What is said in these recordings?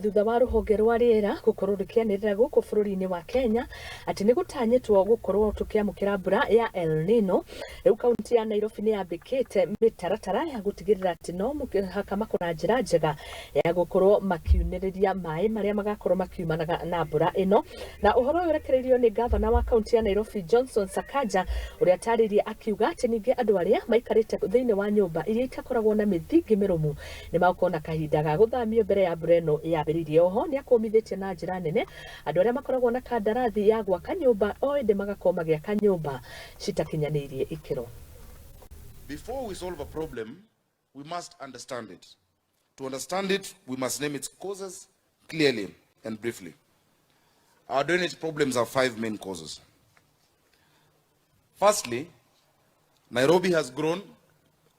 Thutha wa ruhonge rwa riera gukorwo rukianirira guku bururi-ini wa Kenya ati ni gutanyitwo gukorwo tukiamukira mbura ya Elnino. Riu kaunti ya Nairobi niyambikite mitaratara ya gutigirira ati no muhaka makona njira njega ya gukorwo makiuniriria maai maria magakorwo makiumanaga na mbura ino. Na uhoro uyu urekereirio ni gabana wa kaunti ya Nairobi Johnson Sakaja uria ataririe akiuga ati ninge andu aria maikarite thiini wa nyumba iria itakoragwo na mithingi mirumu ni magukona kahinda ga guthamio mbere ya mbura ino yambiririe. Oho ni akomithitie na njira nene andu aria makoragwo na kandarathi ya gwaka nyumba o ende magakorwo magiaka nyumba citakinyanirie ikiro. Before we solve a problem, we must understand it. To understand it, we must name its causes clearly and briefly. Our drainage problems have 5 main causes. Firstly, Nairobi has grown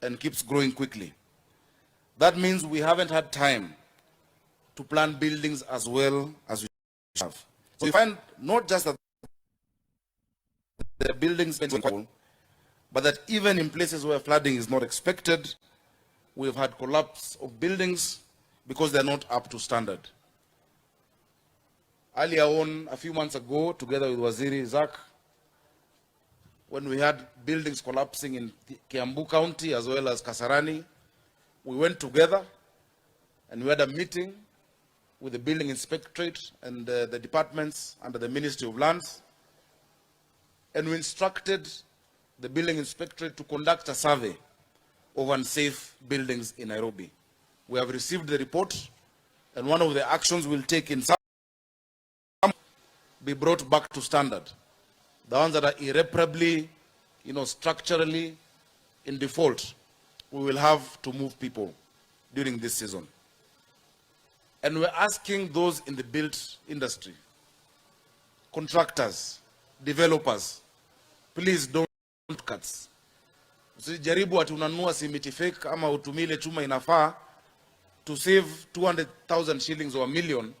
and keeps growing quickly. That means we haven't had time to plan buildings as well as we have. So we find not just that the buildings are full, but that even in places where flooding is not expected, we've had collapse of buildings because they're not up to standard. Earlier on, a few months ago, together with Waziri Zak, when we had buildings collapsing in Kiambu County as well as Kasarani, we went together and we had a meeting with the building inspectorate and the departments under the Ministry of Lands, and we instructed the building inspectorate to conduct a survey of unsafe buildings in Nairobi. We have received the report, and one of the actions we'll take in some be brought back to standard. The ones that are irreparably, structurally in default, we will have to move people during this season. And we're asking those in the built industry, contractors, developers, please don't cuts. Usijaribu ati unanunua simiti fake ama utumile chuma inafaa to save 200,000 shillings or $1 million,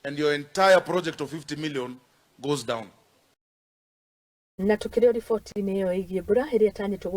and your entire project of 50 million goes down. Na tukireo ripoti niyo igie mbura iria tanyitwo